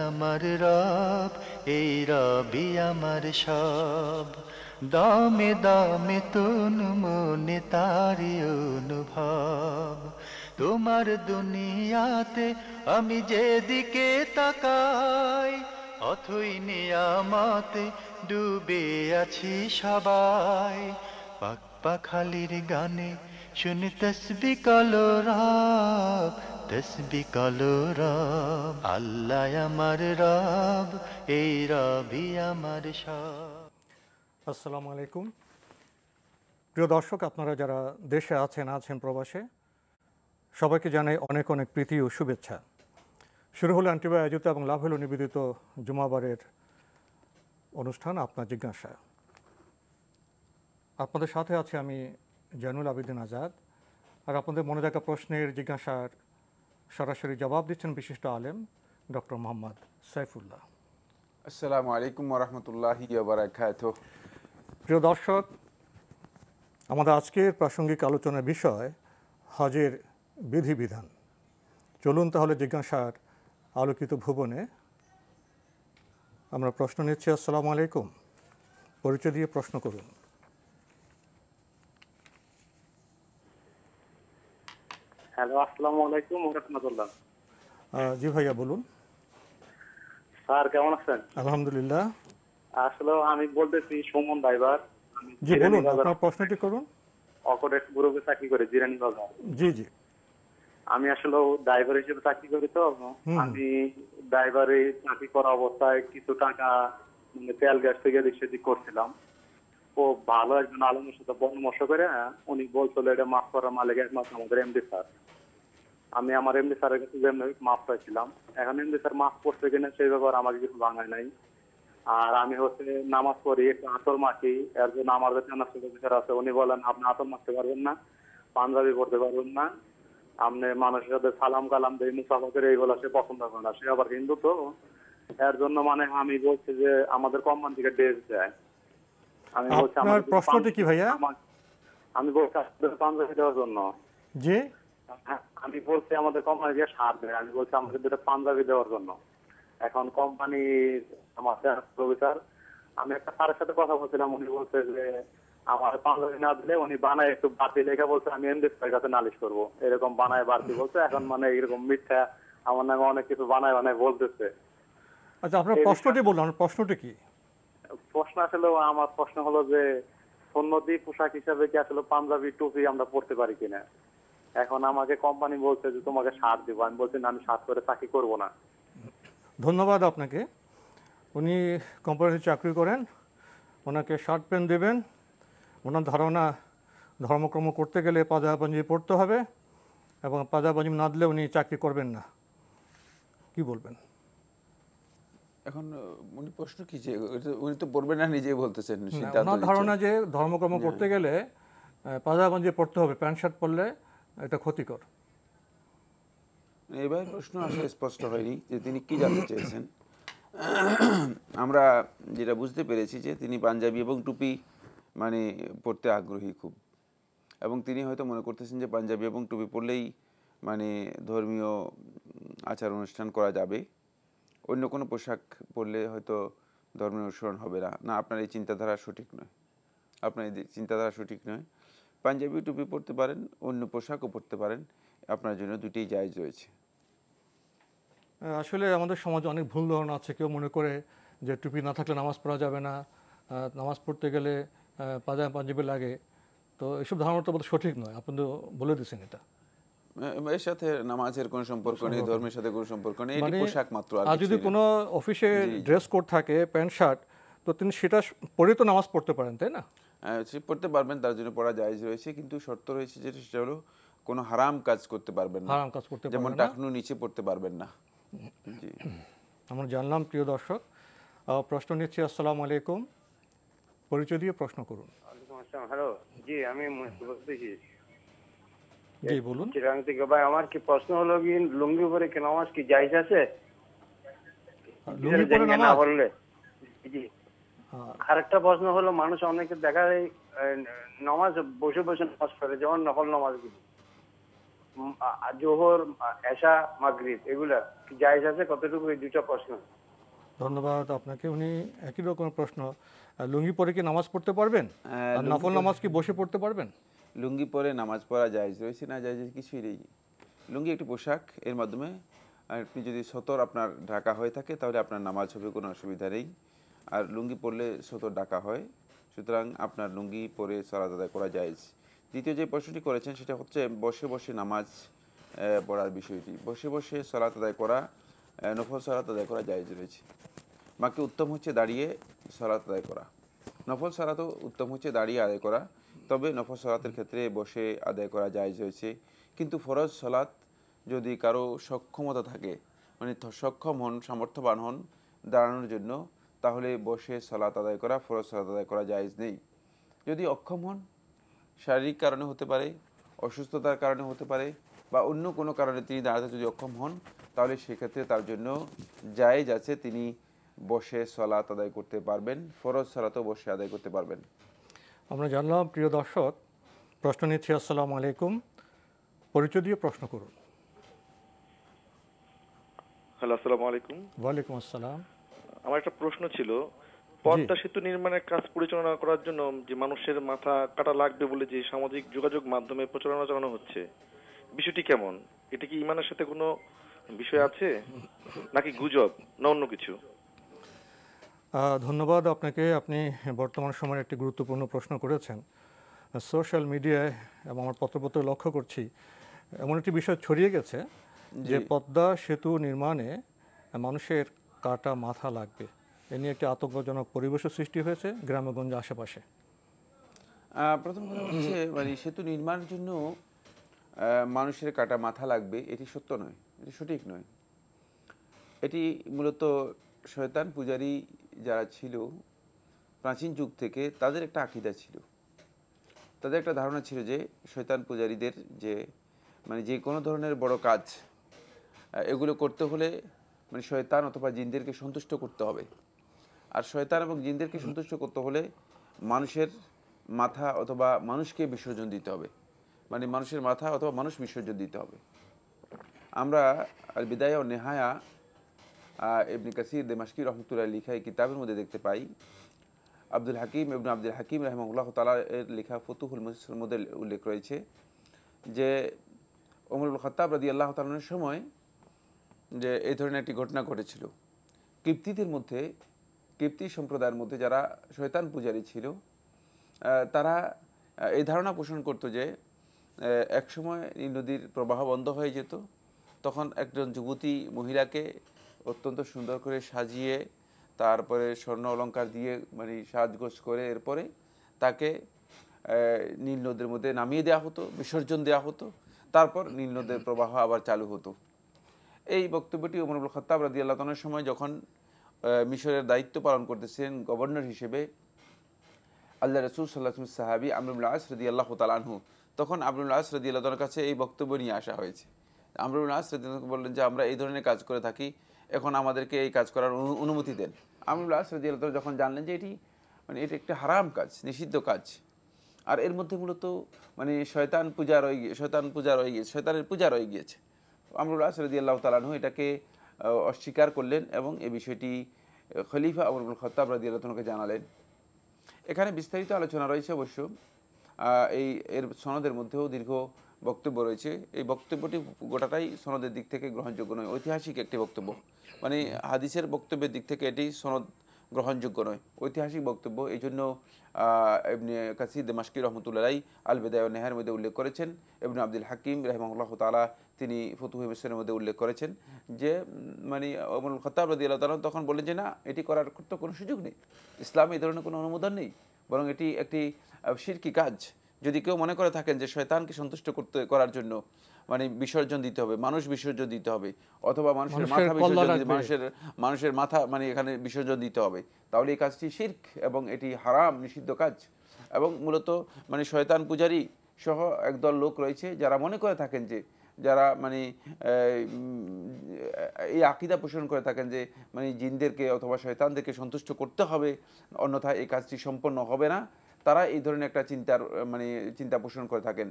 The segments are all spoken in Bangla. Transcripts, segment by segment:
আমার রব, এই রবি আমার সব। দামে দামে তন মনে তারি অনুভব। তোমার দুনিয়াতে আমি যেদিকে তাকাই, অথই নিয়ামতে ডুবে আছি সবাই। পাক পাখালির গানে শুনে তসবিহ কলো রব, তসবিহ কলো রব। আল্লাহ আমার রব, এই রবি আমার সব। আসসালামু আলাইকুম প্রিয় দর্শক, আপনারা যারা দেশে আছেন প্রবাসে, সবাইকে জানাই অনেক অনেক প্রীতি ও শুভেচ্ছা। শুরু হলো আন্টিবাই আয়োজিত এবং লাভ হলো নিবেদিত জুমাবারের অনুষ্ঠান আপনার জিজ্ঞাসা। আপনাদের সাথে আছে আমি জয়নুল আবেদিন আজাদ। আর আপনাদের মনে থাকা প্রশ্নের জিজ্ঞাসার সরাসরি জবাব দিচ্ছেন বিশিষ্ট আলেম ডক্টর মোহাম্মদ সাইফুল্লাহ। আসসালামু আলাইকুম ওয়া রাহমাতুল্লাহি ওয়া বারাকাতুহু। প্রিয় দর্শক, আমাদের আজকের প্রাসঙ্গিক আলোচনার বিষয় হজের বিধিবিধান। চলুন তাহলে জিজ্ঞাসার আলোকিত ভুবনে আমরা প্রশ্ন নিচ্ছি। আসসালামু আলাইকুম, পরিচয় দিয়ে প্রশ্ন করুন। হ্যালো, আসসালামু আলাইকুম ওয়া রাহমাতুল্লাহ। জি ভাইয়া বলুন। স্যার কেমন আছেন? আলহামদুলিল্লাহ। আসলে আমি বলতেছি সুমন ড্রাইভার। জি বলুন, আপনার প্রশ্নটি করুন। অকরেট গ্রুপে চাকরি করে জিরানি বাজার। জি জি। আমি আসলে ড্রাইভার হিসেবে চাকরি করি, তো আমি ড্রাইভারে চাকরি করা অবস্থায় কিছু টাকা মানে তেল গ্যাস থেকে এদিক সেদিক করছিলাম। ও ভালো একজন আলমের সাথে পরামর্শ করে উনি বলছিল এটা মাফ করার মালিক একমাত্র আমাদের এমডি স্যার। আমি আমার এমডি স্যারের কাছে মাফ চাইছিলাম। এখন এমডি স্যার মাফ করছে কিনা সেই ব্যাপারে আমাকে কিছু জানায় নাই। আর আমি হচ্ছে নামাজ পড়ি, একটু আতর মাখি। এর জন্য আমার যে থানা অফিসার আছে উনি বলেন আপনি আতর মাখতে পারবেন না, পাঞ্জাবি পড়তে পারবেন না, আপনি মানুষের সাথে সালাম কালাম দিয়ে মুসাফা করে এইগুলো সে পছন্দ করে না, সে আবার হিন্দু। তো এর জন্য মানে আমি বলছি যে আমাদের কোম্পানি থেকে ড্রেস দেয়। আমি বলছি আপনার প্রশ্নটি কি ভাইয়া? আমি বলছি পাঞ্জাবি দেওয়ার জন্য। জি, আমি বলছি আমাদের কোম্পানি থেকে সার দেয়। আমি বলছি আমাকে দুটো পাঞ্জাবি দেওয়ার জন্য। এখন কোম্পানি আমার অফিসার, আমি একটা স্যারের সাথে কথা বলছিলাম, উনি বলছে যে আমার পাঞ্জাবি না দিলে উনি বানায় একটু বাড়তি লেখা বলছে আমি এমডি স্যারের কাছে নালিশ করবো, এরকম বানায় বাড়তি বলছে। এখন মানে এরকম মিথ্যা আমার নামে অনেক কিছু বানায় বানায় বলতেছে। আচ্ছা, আপনার প্রশ্নটি বলুন। আপনার প্রশ্নটি কি? প্রশ্ন আসলে আমার প্রশ্ন হলো যে সুন্নতি পোশাক হিসাবে কি আসলে পাঞ্জাবি টুপি আমরা পড়তে পারি কিনা। এখন আমাকে কোম্পানি বলছে যে তোমাকে শার্ট দিব। আমি বলছি না, আমি শার্ট করে চাকরি করবো না। ধন্যবাদ আপনাকে। উনি কোম্পানিতে চাকরি করেন, ওনাকে শার্ট প্যান্ট দেবেন। ওনার ধারণা ধর্মকর্ম করতে গেলে পাঞ্জাবি পাঞ্জাবি পড়তে হবে, এবং পাঞ্জাবি পাঞ্জাবি না দিলে উনি চাকরি করবেন না। কি বলবেন? এখন উনি প্রশ্ন কি, যে উনি তো পড়বেন না, নিজেই বলতেছেন সিদ্ধান্ত ওনার ধারণা যে ধর্মকর্ম করতে গেলে পাঞ্জাবি পাঞ্জাবি পড়তে হবে, প্যান্ট শার্ট পরলে এটা ক্ষতিকর। এবার প্রশ্ন আসলে স্পষ্ট হয়নি যে তিনি কি জানতে চেয়েছেন। আমরা যেটা বুঝতে পেরেছি যে তিনি পাঞ্জাবি এবং টুপি মানে পড়তে আগ্রহী খুব, এবং তিনি হয়তো মনে করতেছেন যে পাঞ্জাবি এবং টুপি পরলেই মানে ধর্মীয় আচার অনুষ্ঠান করা যাবে, অন্য কোনো পোশাক পরলে হয়তো ধর্মীয় অনুসরণ হবে না। না, আপনার এই চিন্তাধারা সঠিক নয়। আপনার এই চিন্তাধারা সঠিক নয়। পাঞ্জাবি টুপি পরতে পারেন, অন্য পোশাকও পরতে পারেন, আপনার জন্য দুটোই জায়েজ রয়েছে। আসলে আমাদের সমাজে অনেক ভুল ধারণা আছে। কেউ মনে করে যে টুপি না থাকলে নামাজ পড়া যাবে না, নামাজ পড়তে গেলে পাঞ্জাবি পাঞ্জাবি লাগে। তো এইসব ধারণা তো সঠিক নয়। আপনি তো বলে দিচ্ছেন এটা। এর সাথে নামাজের কোনো সম্পর্ক নেই, ধর্মের সাথে কোনো সম্পর্ক নেই, এটি পোশাক মাত্র। আর যদি কোনো অফিসে ড্রেস কোড থাকে প্যান্ট শার্ট, তো তিনি সেটা পরে তো নামাজ পড়তে পারেন, তাই না? সে পড়তে পারবেন, তার জন্য পড়া জায়েজ রয়েছে, কিন্তু শর্ত রয়েছে যেটা সেটা হলো কোনো হারাম কাজ করতে পারবেন না, হারাম কাজ করতে পারবেন না, যেমন টাকনু নিচে পড়তে পারবেন না। জি, আমরা জানলাম। প্রিয় দর্শক, প্রশ্ন নিচ্ছি। আসসালামু আলাইকুম, পরিচয় দিয়ে প্রশ্ন করুন। হ্যালো, জি আমি বলতেছি। জি বলুন। চিরাং থেকে ভাই, আমার কি প্রশ্ন হলো কি লুঙ্গি পরে কি নামাজ কি জায়েজ আছে? লুঙ্গি পরে নামাজ পড়লে? জি। আরেকটা প্রশ্ন হলো, মানুষ অনেকে দেখা যায় নামাজ বসে বসে নামাজ পড়ে, যেমন নকল নামাজগুলো। জোহর, এশা, মাগরিব এগুলা কি জায়েজ আছে? কতটুকু? এই দুইটা প্রশ্ন। ধন্যবাদ আপনাকে। উনি একই রকম প্রশ্ন, লুঙ্গি পরে কি নামাজ পড়তে পারবেন? আর নফল নামাজ কি বসে পড়তে পারবেন? লুঙ্গি পরে নামাজ পড়া জায়েজ রয়েছে না জায়েজ কিছুই নেই। লুঙ্গি একটি পোশাক, এর মাধ্যমে আপনি যদি সতর আপনার ঢাকা হয়ে থাকে তাহলে আপনার নামাজ হবে, কোনো অসুবিধা নেই। আর লুঙ্গি পরলে সতর ঢাকা হয়, সুতরাং আপনার লুঙ্গি পরে সালাত আদায় করা জায়েজ। দ্বিতীয় যে প্রশ্নটি করেছেন সেটা হচ্ছে বসে বসে নামাজ পড়ার বিষয়টি। বসে বসে সালাত আদায় করা, নফল সালাত আদায় করা জায়েজ রয়েছে। বাকি উত্তম হচ্ছে দাঁড়িয়ে সালাত আদায় করা। নফল সালাতও উত্তম হচ্ছে দাঁড়িয়ে আদায় করা, তবে নফল সালাতের ক্ষেত্রে বসে আদায় করা জায়েজ হয়েছে। কিন্তু ফরজ সালাত যদি কারো সক্ষমতা থাকে, মানে সক্ষম হন, সামর্থ্যবান হন দাঁড়ানোর জন্য, তাহলে বসে সালাত আদায় করা, ফরজ সালাত আদায় করা জায়েজ নেই। যদি অক্ষম হন, শারীরিক কারণে হতে পারে, অসুস্থতার কারণে হতে পারে, বা অন্য কোনো কারণে তিনি দাঁড়াতে যদি অক্ষম হন, তাহলে সেক্ষেত্রে তার জন্য জায়েজ আছে, তিনি বসে সালাত আদায় করতে পারবেন, ফরজ সালাতও বসে আদায় করতে পারবেন। আমরা জানলাম। প্রিয় দর্শক, প্রশ্ন নিচ্ছি। আসসালামু আলাইকুম, পরিচয় দিয়ে প্রশ্ন করুন। হ্যালো, আসসালামু আলাইকুম। ওয়ালাইকুম আসসালাম। আমার একটা প্রশ্ন ছিল, পদ্মা সেতু নির্মাণের কাজ পরিচালনা করার জন্য যে মানুষের মাথা কাটা লাগবে বলে যে সামাজিক যোগাযোগ মাধ্যমে প্রচারণা চালানো হচ্ছে, বিষয়টি কেমন? এটা কি ইমানের সাথে কোনো বিষয় আছে, নাকি গুজব, না অন্য কিছু? ধন্যবাদ আপনাকে। আপনি বর্তমান সময়ের একটি গুরুত্বপূর্ণ প্রশ্ন করেছেন। সোশ্যাল মিডিয়ায় এবং আমার পত্রপত্রে লক্ষ্য করছি এমন একটি বিষয় ছড়িয়ে গেছে যে পদ্মা সেতু নির্মাণে মানুষের কাটা মাথা লাগবে। এ নিয়ে একটি আতঙ্কজনক পরিবেশের সৃষ্টি হয়েছে গ্রামেগঞ্জে আশেপাশে। প্রথম কথা হচ্ছে, মানে সেতু নির্মাণের জন্য মানুষের কাটা মাথা লাগবে, এটি সত্য নয়, এটি সঠিক নয়। এটি মূলত শয়তান পূজারী যারা ছিল প্রাচীন যুগ থেকে, তাদের একটা আকীদা ছিল, তাদের একটা ধারণা ছিল যে শয়তান পূজারীদের যে মানে যে কোনো ধরনের বড় কাজ এগুলো করতে হলে মানে শয়তান অথবা জিনদেরকে সন্তুষ্ট করতে হবে। আর শয়তান এবং জিনদেরকে সন্তুষ্ট করতে হলে মানুষের মাথা অথবা মানুষকে বিসর্জন দিতে হবে, মানে মানুষের মাথা অথবা মানুষ বিসর্জন দিতে হবে। আমরা আল বিদায়া ও নেহায়া ইবনে কাসির দিমাশকি রহমতুল্লাহ লিখা এই কিতাবের মধ্যে দেখতে পাই, আব্দুল হাকিম ইবনে আব্দুল হাকিম রাহিমাহুল্লাহ তাআলা এর লেখা ফুতুহুল মুসিরের মধ্যে উল্লেখ রয়েছে যে ওমর ইবনে খাত্তাব রাদিয়াল্লাহু তাআলার সময় যে এই ধরনের একটি ঘটনা ঘটেছিল। কিপ্তিদের মধ্যে, কিপ্তি সম্প্রদায়ের মধ্যে যারা শয়তান পূজারী ছিল, তারা এই ধারণা পোষণ করতো যে একসময় নীল নদীর প্রবাহ বন্ধ হয়ে যেত, তখন একজন যুবতী মহিলাকে অত্যন্ত সুন্দর করে সাজিয়ে তারপরে স্বর্ণ অলংকার দিয়ে মানে সাজগোজ করে এরপরে তাকে নীল নদের মধ্যে নামিয়ে দেওয়া হতো, বিসর্জন দেওয়া হতো, তারপর নীল নদের প্রবাহ আবার চালু হতো। এই বক্তব্যটি ওমর ইবনে খাত্তাব রাদিয়াল্লাহু তাআলার সময় যখন মিশরের দায়িত্ব পালন করতেছেন গভর্নর হিসেবে আল্লাহ রাসূল সাল্লাল্লাহু আলাইহি ওয়াসাল্লাম সাহাবী আমর ইবনে আস রাদিয়াল্লাহু তাআলা আনহু, তখন আমর ইবনে আস রাদিয়াল্লাহু তাআলার কাছে এই বক্তব্য নিয়ে আসা হয়েছে। আমর ইবনে আস রাদিয়াল্লাহু বললেন যে আমরা এই ধরনের কাজ করে থাকি, এখন আমাদেরকে এই কাজ করার অনুমতি দেন। আমর ইবনে আস রাদিয়াল্লাহু তাআলা যখন জানলেন যে এটি মানে এটা একটা হারাম কাজ, নিষিদ্ধ কাজ, আর এর মধ্যে মূলত মানে শয়তানের পূজা রয়ে গিয়েছে, আমর ইবনে আস রাদিয়াল্লাহু তাআলা আনহু এটাকে অস্বীকার করলেন এবং এই বিষয়টি খলিফা ওমর ইবনে খাত্তাব রাদিয়াল্লাহু তাআলাকে জানালেন। এখানে বিস্তারিত আলোচনা রয়েছে অবশ্য, এর সনদের মধ্যেও দীর্ঘ বক্তব্য রয়েছে। এই বক্তব্যটি গোটাটাই সনদের দিক থেকে গ্রহণযোগ্য নয়, ঐতিহাসিক একটি বক্তব্য, মানে হাদিসের বক্তব্যের দিক থেকে এটি সনদ গ্রহণযোগ্য নয়, ঐতিহাসিক বক্তব্য। এই জন্য ইবনে কাসির দিমাশকি রহমতুল্লাহ আল বিদায়া ওয়া নেহায়ার মধ্যে উল্লেখ করেছেন, ইবনে আব্দুল হাকিম রাহিমাহুল্লাহু তাআলা তিনি ফুতুহুল মুসিরের মধ্যে উল্লেখ করেছেন যে মানে ওমর ইবনে খাত্তাব রাদিয়াল্লাহু তাআলা তখন বলেন যে না, এটি করার তো কোনো সুযোগ নেই, ইসলামে এই ধরনের কোনো অনুমোদন নেই, বরং এটি একটি শিরকি কাজ। যদি কেউ মনে করে থাকেন যে শয়তানকে সন্তুষ্ট করার জন্য মানে বিসর্জন দিতে হবে, মানুষ বিসর্জন দিতে হবে, অথবা মানুষের মাথা মানে এখানে বিসর্জন দিতে হবে, তাহলে এই কাজটি শিরক এবং এটি হারাম, নিষিদ্ধ কাজ। এবং মূলত মানে শয়তান পূজারী সহ একদল লোক রয়েছে যারা মনে করে থাকেন যে, যারা মানে এই আকীদা পোষণ করে থাকেন যে মানে জিনদেরকে অথবা শয়তানদেরকে সন্তুষ্ট করতে হবে, অন্যথায় এই কাজটি সম্পন্ন হবে না, তারা এই ধরনের একটা মানে চিন্তা পোষণ করে থাকেন।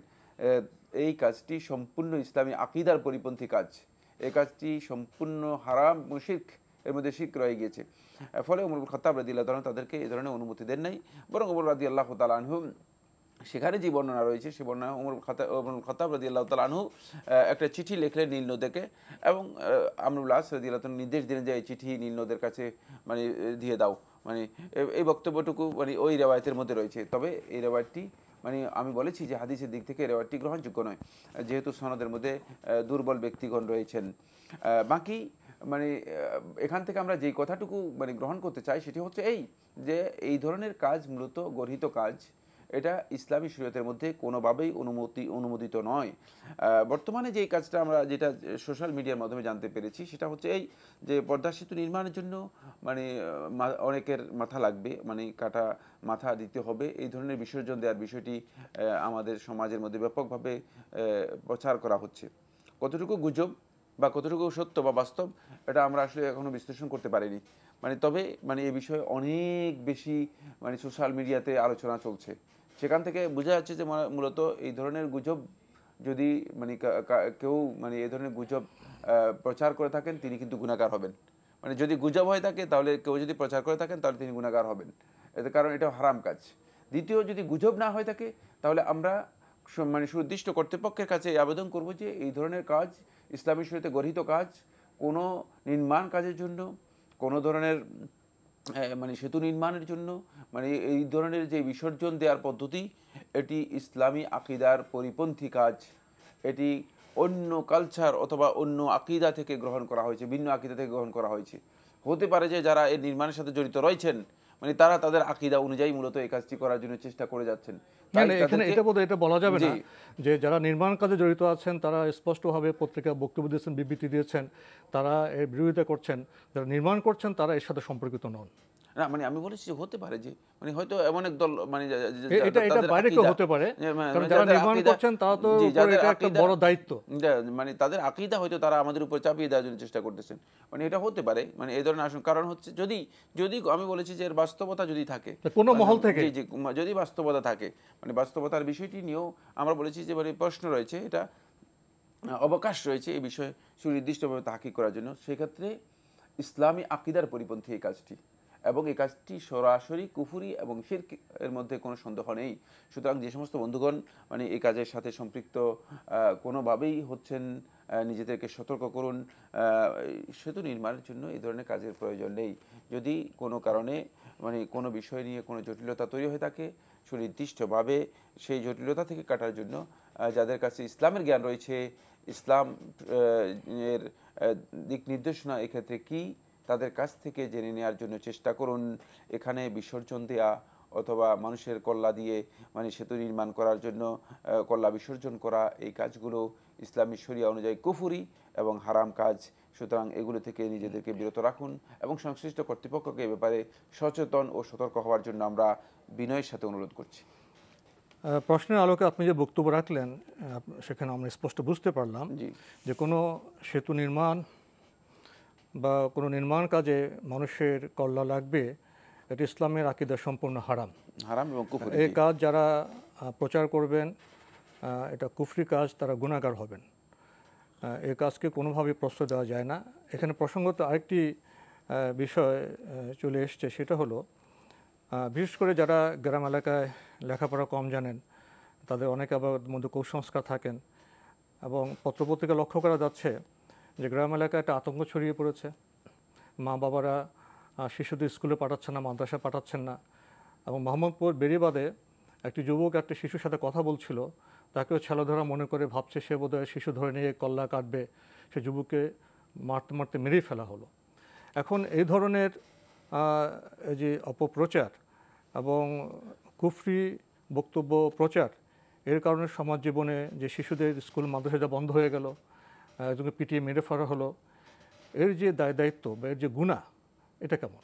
এই কাজটি সম্পূর্ণ ইসলামী আকীদার পরিপন্থী কাজ। এই কাজটি সম্পূর্ণ হারাম, মুশরিক, এর মধ্যে শিরক রয়ে গিয়েছে। ফলে ওমর ইবনে খাত্তাব রাদিয়াল্লাহু তাআলা তাদেরকে এই ধরনের অনুমতি দেন নাই, বরং ওমর রাদিয়াল্লাহু তাআলা আনহু সেখানে যে বর্ণনা রয়েছে সে বর্ণনা ওমর ইবনে খাত্তাব রাদিয়াল্লাহু তাআলা আনহু একটা চিঠি লিখলেন নীল নদীকে, এবং আমর ইবনে আস রাদিয়াল্লাহু তাআলা নির্দেশ দিলেন যে এই চিঠি নীল নদের কাছে মানে দিয়ে দাও। মানে এই বক্তব্যটুকু মানে ওই রেওয়ায়তের মধ্যে রয়েছে। তবে এই রেওয়ায়তটি মানে আমি বলেছি যে হাদিসের দিক থেকে রেওয়ায়তটি গ্রহণযোগ্য নয়, যেহেতু সনদের মধ্যে দুর্বল ব্যক্তিগণ রয়েছেন। বাকি মানে এখান থেকে আমরা যেই কথাটুকু মানে গ্রহণ করতে চাই সেটি হচ্ছে এই যে এই ধরনের কাজ মূলত গর্হিত কাজ, এটা ইসলামী শরীয়তের মধ্যে কোনোভাবেই অনুমোদিত নয়। বর্তমানে যেই কাজটা আমরা যেটা সোশ্যাল মিডিয়ার মাধ্যমে জানতে পেরেছি সেটা হচ্ছে এই যে পর্দা সেতু নির্মাণের জন্য মানে অনেকের মাথা লাগবে, মানে কাটা মাথা দিতে হবে, এই ধরনের বিসর্জন দেওয়ার বিষয়টি আমাদের সমাজের মধ্যে ব্যাপকভাবে প্রচার করা হচ্ছে। কতটুকু গুজব বা কতটুকু সত্য বা বাস্তব এটা আমরা আসলে এখনো বিশ্লেষণ করতে পারিনি। মানে তবে মানে এ বিষয়ে অনেক বেশি মানে সোশ্যাল মিডিয়াতে আলোচনা চলছে, সেখান থেকে বোঝা যাচ্ছে যে মূলত এই ধরনের গুজব যদি মানে কেউ মানে এই ধরনের গুজব প্রচার করে থাকেন তিনি কিন্তু গুনাহগার হবেন। মানে যদি গুজব হয়ে থাকে তাহলে কেউ যদি প্রচার করে থাকেন তাহলে তিনি গুনাহগার হবেন, এতে কারণ এটা হারাম কাজ। দ্বিতীয়, যদি গুজব না হয়ে থাকে তাহলে আমরা মানে সুনির্দিষ্ট কর্তৃপক্ষের কাছে আবেদন করব যে এই ধরনের কাজ ইসলামী শরীয়তে গর্হিত কাজ, কোনো নির্মাণ কাজের জন্য, কোনো ধরনের মানে সেতু নির্মাণের জন্য মানে এই ধরনের যে বিসর্জন দেওয়ার পদ্ধতি এটি ইসলামী আকীদার পরিপন্থী কাজ। এটি অন্য কালচার অথবা অন্য আকীদা থেকে গ্রহণ করা হয়েছে, ভিন্ন আকীদা থেকে গ্রহণ করা হয়েছে। হতে পারে যে যারা এর নির্মাণের সাথে জড়িত রয়েছেন মানে তারা তাদের আকীদা অনুযায়ী মূলত এই কাজটি করার জন্য চেষ্টা করে যাচ্ছেন। এখানে এটা বলা যাবে না যে যারা নির্মাণ কাজে জড়িত আছেন তারা স্পষ্টভাবে পত্রিকা বক্তব্য দিয়েছেন, বিবৃতি দিয়েছেন, তারা এর বিরোধিতা করছেন। যারা নির্মাণ করছেন তারা এর সাথে সম্পর্কিত নন। না মানে আমি বলেছি যে হতে পারে যে মানে হয়তো এমন এক দল মানে এটা বাইরে কেউ হতে পারে, কারণ যারা নির্মাণ করছেন তারা তো এটা একটা বড় দায়িত্ব, মানে তাদের আকীদা হয়তো তারা আমাদের উপর চাপিয়ে দেওয়ার জন্য চেষ্টা করতেছেন, মানে এটা হতে পারে। মানে এই ধরনের আসুন কারণ হচ্ছে যদি আমি বলেছি যে এর বাস্তবতা যদি থাকে কোনো মহল থেকে, যদি বাস্তবতা থাকে মানে বাস্তবতার বিষয়টি নিয়েও আমরা বলেছি যে মানে প্রশ্ন রয়েছে, এটা অবকাশ রয়েছে এই বিষয়ে সুনির্দিষ্টভাবে তাহকিক করার জন্য, সেক্ষেত্রে ইসলামী আকীদার পরিপন্থী এই কাজটি, এবং এই কাজটি সরাসরি কুফরি এবং শিরক, এর মধ্যে কোনো সন্দেহ নেই। সুতরাং যে সমস্ত বন্ধুগণ মানে এই কাজের সাথে সম্পৃক্ত কোনোভাবেই হচ্ছেন নিজেদেরকে সতর্ক করুন। সেতু নির্মাণের জন্য এই ধরনের কাজের প্রয়োজন নেই। যদি কোনো কারণে মানে কোনো বিষয় নিয়ে কোনো জটিলতা তৈরি হয়ে থাকে সুনির্দিষ্টভাবে সেই জটিলতা থেকে কাটার জন্য যাদের কাছে ইসলামের জ্ঞান রয়েছে, ইসলাম এর দিক নির্দেশনা এক্ষেত্রে কী তাদের কাছ থেকে জেনে নেওয়ার জন্য চেষ্টা করুন। এখানে বিসর্জন দেয়া অথবা মানুষের কল্লা দিয়ে মানে সেতু নির্মাণ করার জন্য কল্লা বিসর্জন করা, এই কাজগুলো ইসলামী শরিয়া অনুযায়ী কুফরি এবং হারাম কাজ। সুতরাং এগুলো থেকে নিজেদেরকে বিরত রাখুন এবং সংশ্লিষ্ট কর্তৃপক্ষকে এ ব্যাপারে সচেতন ও সতর্ক হওয়ার জন্য আমরা বিনয়ের সাথে অনুরোধ করছি। প্রশ্নের আলোকে আপনি যে বক্তব্য রাখলেন সেখানে আমরা স্পষ্ট বুঝতে পারলাম যে কোনো সেতু নির্মাণ বা কোনো নির্মাণ কাজে মানুষের কল্লা লাগবে, এটা ইসলামের আকীদা সম্পূর্ণ হারাম এবং কুফরি। এই কাজ যারা প্রচার করবেন এটা কুফরি কাজ, তারা গুনাহগার হবেন। এই কাজকে কোনোভাবেই প্রশ্রয় দেওয়া যায় না। এখানে প্রসঙ্গত আরেকটি বিষয় চলে এসছে, সেটা হলো বিশেষ করে যারা গ্রাম এলাকায় লেখাপড়া কম জানেন তাদের অনেকে আবার মধ্যে কুসংস্কার থাকেন, এবং পত্রপত্রিকা লক্ষ্য করা যাচ্ছে যে গ্রাম এলাকায় একটা আতঙ্ক ছড়িয়ে পড়েছে। মা বাবারা শিশুদের স্কুলে পাঠাচ্ছেন না, মাদ্রাসা পাঠাচ্ছেন না, এবং মোহাম্মদপুর বেরিবাদে একটি যুবক একটি শিশুর সাথে কথা বলছিল, তাকেও ছেলেধরা মনে করে ভাবছে সে বোধহয় শিশু ধরে নিয়ে কল্লা কাটবে, সে যুবককে মারতে মারতে মেরেই ফেলা হলো। এখন এই ধরনের এই যে অপপ্রচার এবং কুফরি বক্তব্য প্রচার, এর কারণে সমাজ জীবনে যে শিশুদের স্কুল মাদ্রাসা বন্ধ হয়ে গেল, একজনকে পিটিয়ে মেরে ফেলা হলো, এর যে দায়িত্ব বা এর যে গুনাহ, এটা কেমন?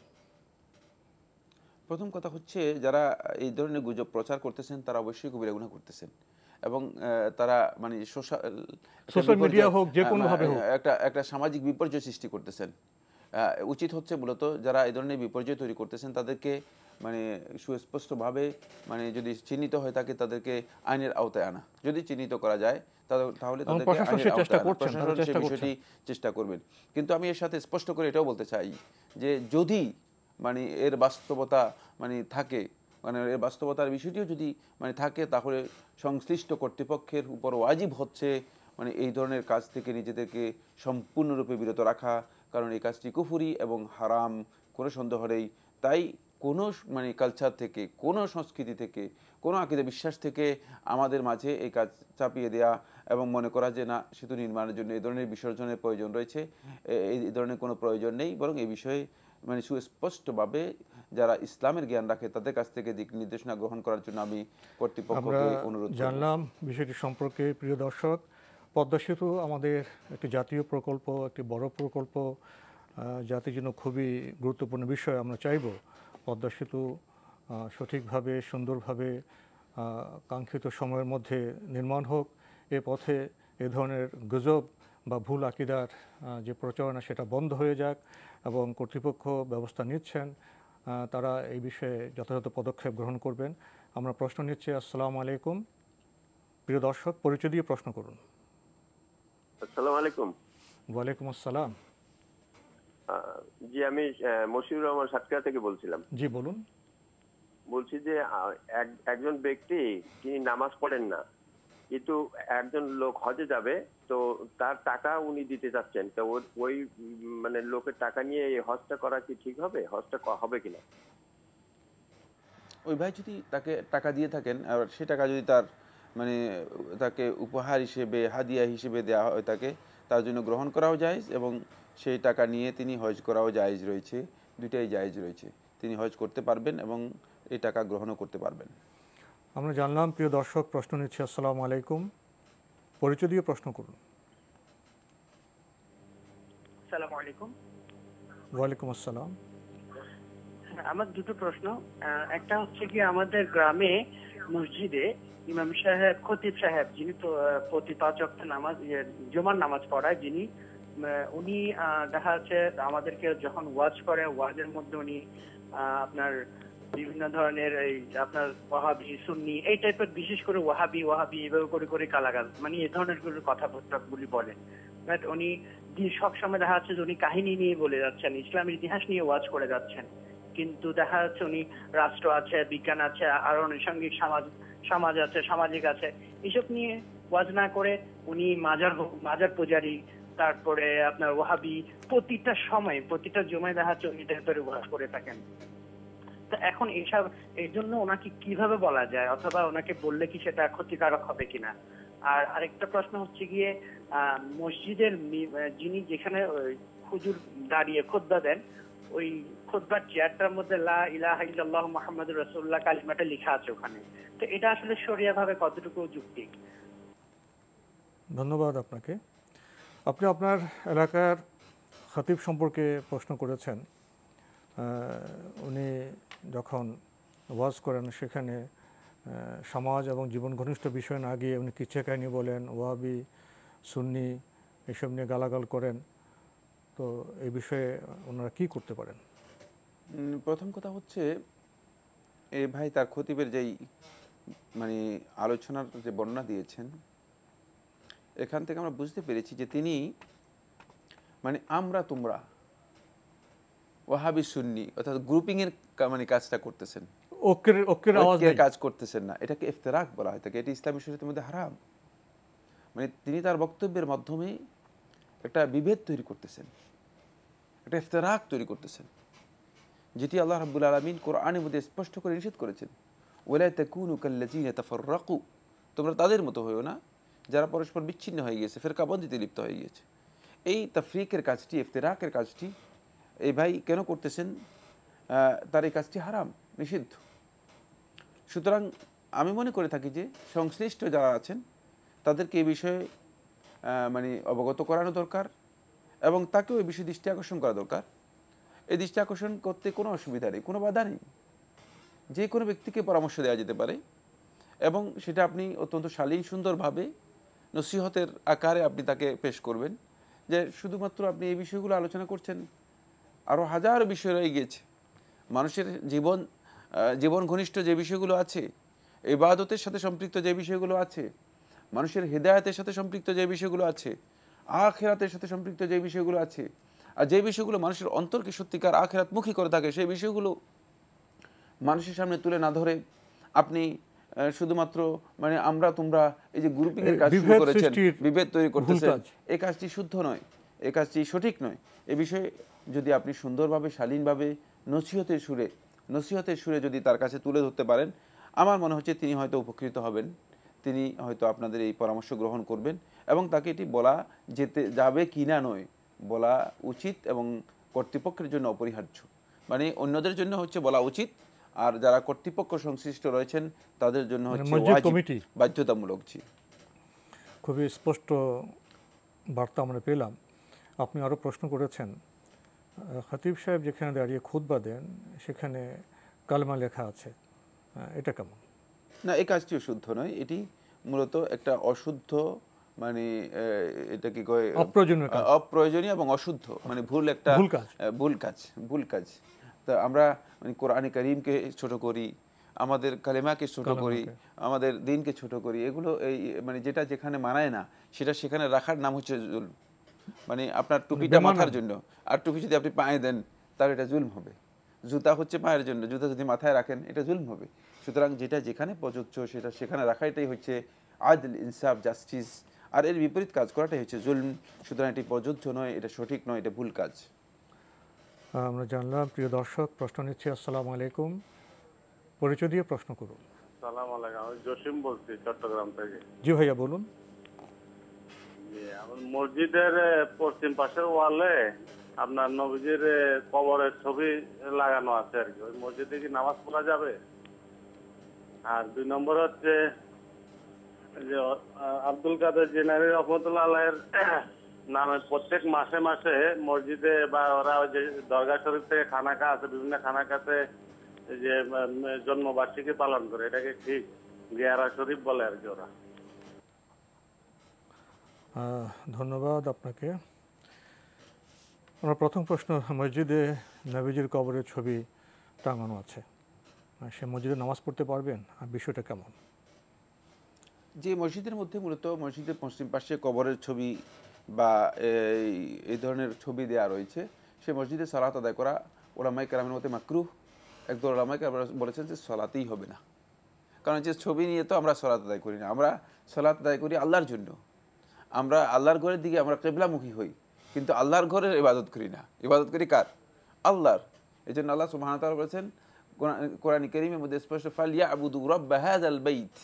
প্রথম কথা হচ্ছে যারা এই ধরনের গুজব প্রচার করতেছেন তারা অবশ্যই কবিরা গুনাহ করতেছেন, এবং তারা মানে সোশ্যাল মিডিয়া হোক যে কোনোভাবে হোক একটা সামাজিক বিপর্যয় সৃষ্টি করতেছেন। উচিত হচ্ছে মূলত যারা এই ধরনের বিপর্যয় তৈরি করতেছেন তাদেরকে মানে সুস্পষ্টভাবে মানে যদি চিহ্নিত হয়ে থাকে তাদেরকে আইনের আওতায় আনা, যদি চিহ্নিত করা যায় তাহলে তাদেরকে প্রশাসন আইনের সেই চেষ্টা আওতায় আনা। করছেন, প্রশাসন চেষ্টা সেই করছেন। বিষয়টি চেষ্টা করবেন। কিন্তু আমি এর সাথে স্পষ্ট করে এটাও বলতে চাই যে যদি মানে এর বাস্তবতা মানে থাকে, মানে এর বাস্তবতার বিষয়টিও যদি মানে থাকে, তাহলে সংশ্লিষ্ট কর্তৃপক্ষের উপর ওয়াজিব হচ্ছে মানে এই ধরনের কাজ থেকে নিজেদেরকে সম্পূর্ণরূপে বিরত রাখা, কারণ এই কাজটি কুফরি এবং হারাম, কোনো সন্দেহ নেই। তাই কোনো মানে কালচার থেকে, কোনো সংস্কৃতি থেকে, কোনো আকীদা বিশ্বাস থেকে আমাদের মাঝে এই কাজ চাপিয়ে দেয়া এবং মনে করা যে না সেতু নির্মাণের জন্য এই ধরনের বিসর্জনের প্রয়োজন রয়েছে, এই ধরনের কোনো প্রয়োজন নেই, বরং এই বিষয়ে মানে সুস্পষ্টভাবে যারা ইসলামের জ্ঞান রাখে তাদের কাছ থেকে দিক নির্দেশনা গ্রহণ করার জন্য আমি কর্তৃপক্ষকে অনুরোধ করব। জানলাম বিষয়টি সম্পর্কে। প্রিয় দর্শক, পদ্মা সেতু আমাদের একটি জাতীয় প্রকল্প, একটি বড় প্রকল্প, জাতির জন্য খুবই গুরুত্বপূর্ণ বিষয়। আমরা চাইব পদ্মা সেতু সঠিকভাবে, সুন্দরভাবে, কাঙ্ক্ষিত সময়ের মধ্যে নির্মাণ হোক। এ পথে এ ধরনের গুজব বা ভুল আকিদার যে প্রচারণা সেটা বন্ধ হয়ে যাক, এবং কর্তৃপক্ষ ব্যবস্থা নিচ্ছেন, তারা এই বিষয়ে যথাযথ পদক্ষেপ গ্রহণ করবেন। আমরা প্রশ্ন নিচ্ছি। আসসালামু আলাইকুম। প্রিয় দর্শক, পরিচয় দিয়ে প্রশ্ন করুন। আসসালামু আলাইকুম। ওয়ালাইকুম আসসালাম। জি, আমি মশিউর রহমান সাতক্ষীরা থেকে বলছিলাম। জি বলুন। বলছি যে একজন ব্যক্তি তিনি নামাজ পড়েন না, কিন্তু একজন লোক হজে যাবে, তো তার টাকা উনি দিতে চাচ্ছেন, তো ওই মানে লোকের টাকা নিয়ে এই হজটা করা কি ঠিক হবে? হজটা হবে কিনা? ওই ভাই যদি তাকে টাকা দিয়ে থাকেন আর সে টাকা যদি তার মানে তাকে উপহার হিসেবে, হাদিয়া হিসেবে দেওয়া হয়, তাকে তার জন্য গ্রহণ করাও জায়েজ এবং সেই টাকা নিয়ে তিনি হজ করাও জায়েজ রয়েছে, দুইটাই জায়েজ রয়েছে। তিনি হজ করতে পারবেন এবং এই টাকা গ্রহণও করতে পারবেন। আমরা জানলাম। প্রিয় দর্শক, প্রশ্ন নিচ্ছি। আসসালামু আলাইকুম। পরিচয় দিয়ে প্রশ্ন করুন। আসসালামু আলাইকুম। ওয়ালাইকুম আসসালাম। আমার দুটো প্রশ্ন। একটা হচ্ছে কি, আমাদের গ্রামে মসজিদে ইমাম সাহেব, খতিব সাহেব, যিনি প্রতি 5 ওয়াক্ত নামাজ, জুমার নামাজ পড়ায়, যিনি উনি দেখা যাচ্ছে আমাদেরকে যখন ওয়াজ করে, ওয়াজের মধ্যে উনি আপনার বিভিন্ন ধরনের এই আপনার ওয়াহাবি, সুন্নি, এই টাইপের, বিশেষ করে ওয়াহাবি এভাবে করে করে গালাগাল, মানে এই ধরনের কথাবার্তাগুলি বলেন। উনি সবসময় দেখা যাচ্ছে যে উনি কাহিনী নিয়ে বলে যাচ্ছেন, ইসলামের ইতিহাস নিয়ে ওয়াজ করে যাচ্ছেন, কিন্তু দেখা যাচ্ছে উনি রাষ্ট্র আছে, বিজ্ঞান আছে, আর অনুষঙ্গিক সমাজ আছে, সামাজিক আছে, এসব নিয়ে ওয়াজ না করে উনি মাজার পূজারি, তারপরে আপনার ওয়াহাবি, প্রতিটা সময়, প্রতিটা জমায় দেখা যাচ্ছে উনি টাইপের ওয়াজ করে থাকেন। তো এখন এইসব, এই জন্য ওনাকে কিভাবে বলা যায়, অথবা ওনাকে বললে কি সেটা ক্ষতিকারক হবে কিনা? আর আরেকটা প্রশ্ন হচ্ছে গিয়ে, মসজিদের যিনি যেখানে হুজুর দাঁড়িয়ে খুতবা দেন, ওই খুতবার চেয়ারটার মধ্যে লা ইলাহা ইল্লাল্লাহু মুহাম্মাদুর রাসূলুল্লাহ কালিমাটা লেখা আছে ওখানে, তো এটা আসলে শরিয়া ভাবে কতটুকু যৌক্তিক? ধন্যবাদ আপনাকে। আপনি আপনার এলাকার খতিব সম্পর্কে প্রশ্ন করেছেন। উনি যখন ওয়াজ করেন সেখানে সমাজ এবং জীবন ঘনিষ্ঠ বিষয় না গিয়ে উনি কিচ্ছা কাহিনী বলেন, ওয়াহাবি, সুন্নি এসব নিয়ে গালাগাল করেন, তো এই বিষয়ে ওনারা কি করতে পারেন? প্রথম কথা হচ্ছে, এই ভাই তার খতিবের যেই মানে আলোচনার যে বর্ণনা দিয়েছেন, এখান থেকে আমরা বুঝতে পেরেছি যে তিনি মানে আমরা তোমরা ওয়াহাবি সুন্নি অর্থাৎ গ্রুপিং এর মানে কাজটা করতেছেন, ঐক্যের কাজ করতেছেন না। এটাকে ইফতিরাক বলা হয় থাকে, এটি ইসলামী শরীয়তের মধ্যে হারাম। মানে তিনি তার বক্তব্যের মাধ্যমে একটা বিভেদ তৈরি করতেছেন, একটা ইফতিরাক তৈরি করতেছেন, যেটি আল্লাহ রাব্বুল আলামিন কোরআনের মধ্যে স্পষ্ট করে নিষেধ করেছেন, ওয়ালা তাকুনু কাল্লাযিনা তাফাররাকু, তোমরা তাদের মতো হইও না যারা পরস্পর বিচ্ছিন্ন হয়ে গিয়েছে, ফিরকাবন্দিতে লিপ্ত হয়ে গিয়েছে। এই তাফরিকের কাজটি, ইফতিরাকের কাজটি এই ভাই কেন করতেছেন? তার এই কাজটি হারাম, নিষিদ্ধ। সুতরাং আমি মনে করে থাকি যে সংশ্লিষ্ট যারা আছেন তাদেরকে এই বিষয়ে মানে অবগত করানো দরকার এবং তাকেও এই বিষয়ে দৃষ্টি আকর্ষণ করা দরকার। এই দৃষ্টি আকর্ষণ করতে কোনো অসুবিধা নেই, কোনো বাধা নেই। যে কোনো ব্যক্তিকে পরামর্শ দেওয়া যেতে পারে এবং সেটা আপনি অত্যন্ত শালীন সুন্দরভাবে নসিহতের আকারে আপনি তাকে পেশ করবেন যে শুধুমাত্র আপনি এই বিষয়গুলো আলোচনা করছেন, আরও হাজার বিষয় রয়ে গিয়েছে। মানুষের জীবন জীবন ঘনিষ্ঠ যে বিষয়গুলো আছে, ইবাদতের সাথে সম্পৃক্ত যে বিষয়গুলো আছে, মানুষের হেদায়েতের সাথে সম্পৃক্ত যে বিষয়গুলো আছে, আখিরাতের সাথে সম্পৃক্ত যে বিষয়গুলো আছে, আর যে বিষয়গুলো মানুষের অন্তরকে সত্যিকার আখিরাতমুখী করে থাকে, সেই বিষয়গুলো মানুষের সামনে তুলে না ধরে আপনি শুধুমাত্র মানে আমরা তোমরা এই যে গ্রুপিং এর কাজ শুরু করেছেন, বিভেদ তৈরি করতেছেন, এই কাজটি শুদ্ধ নয়, এই কাজটি সঠিক নয়। এই বিষয়ে যদি আপনি সুন্দরভাবে শালীনভাবে নসিহতের সুরে যদি তার কাছে তুলে ধরতে পারেন, আমার মনে হচ্ছে তিনি হয়তো উপকৃত হবেন, তিনি হয়তো আপনাদের এই পরামর্শ গ্রহণ করবেন এবং তাকে এটি বলা যেতে যাবে কিনা নয়, বলা উচিত এবং কর্তৃপক্ষের জন্য অপরিহার্য। মানে অন্যদের জন্য হচ্ছে বলা উচিত, আর যারা কর্তৃপক্ষ সংশ্লিষ্ট রয়েছেন তাদের জন্য হচ্ছে বাধ্যতামূলক। খুবই স্পষ্ট বার্তা আমরা পেলাম। আপনি আরও প্রশ্ন করেছেন, খতিব সাহেব যেখানে দাঁড়িয়ে খুতবা দেন সেখানে কালেমা লেখা আছে, এটা কেমন? না, এই কাজটিও শুদ্ধ নয়, এটি মূলত একটা অশুদ্ধ, মানে এটা কি কয়, অপ্রয়োজনীয় এবং অশুদ্ধ, মানে ভুল কাজ। তা আমরা মানে কোরআনে কারীমকে ছোট করি, আমাদের কালেমাকে ছোট করি, আমাদের দিনকে ছোট করি, এগুলো এই মানে যেটা যেখানে মানায় না সেটা সেখানে রাখার নাম হচ্ছে জুলম। মানে আপনার টুপিটা মাথার জন্য, আর টুপি যদি আপনি পায়ে দেন তাহলে এটা জুলম হবে। জুতা হচ্ছে পায়ের জন্য, জুতা যদি মাথায় রাখেন এটা জুলম হবে। সুতরাং যেটা যেখানে প্রযোজ্য সেটা সেখানে রাখাটাই হচ্ছে আদল, ইনসাফ, জাস্টিস। আর এর বিপরীত কাজ করাটাই হচ্ছে জুলম। সুতরাং এটি প্রযোজ্য নয়, এটা সঠিক নয়, এটা ভুল কাজ। আমরা জানলাম। প্রিয় দর্শক, প্রশ্ন নিচ্ছি। আসসালামু আলাইকুম, পরিচয় দিয়ে প্রশ্ন করুন। আসসালামু আলাইকুম, আমি জসিম বলছি চট্টগ্রাম থেকে। জি ভাইয়া বলুন। মসজিদের পশ্চিম পাশের ওয়ালে আপনার নবীজির কবরের ছবি লাগানো আছে আর কি, ওই মসজিদে কি নামাজ পড়া যাবে? আর 2 নম্বর হচ্ছে যে আব্দুল কাদের জিলানী রহমতুল্লাহ আলাইহির নামে প্রত্যেক মাসে মাসে মসজিদে বা ওরা ওই যে দরগা শরীফ থেকে খানাকা আছে, বিভিন্ন খানাকাতে যে জন্মবার্ষিকী পালন করে, এটাকে ঠিক জিয়ারা শরীফ বলে আর কি ওরা। ধন্যবাদ আপনাকে। আমার প্রথম প্রশ্ন, মসজিদে নবীজির কবরের ছবি টাঙানো আছে, সে মসজিদে নামাজ পড়তে পারবেন? আর বিষয়টা কেমন? যে মসজিদের মধ্যে মূলত মসজিদের পশ্চিম পাশে কবরের ছবি বা এই ধরনের ছবি দেওয়া রয়েছে, সে মসজিদে সালাত আদায় করা ওলামায়ে কেরামের মতে মাকরুহ। একদল ওলামায়ে কেরাম বলেছেন যে সালাতেই হবে না, কারণ যে ছবি নিয়ে তো আমরা সালাত আদায় করি না, আমরা সালাত আদায় করি আল্লাহর জন্য। আমরা আল্লাহর ঘরের দিকে আমরা কিবলামুখী হই, কিন্তু আল্লাহর ঘরের ইবাদত করি না। ইবাদত করি কার? আল্লাহর। এই জন্য আল্লাহ সুবহানাহু ওয়া তাআলা বলেছেন কোরআন কারীমের মধ্যে স্পষ্ট, ফালইয়াবুদু রাব্বা হাযাল বাইত,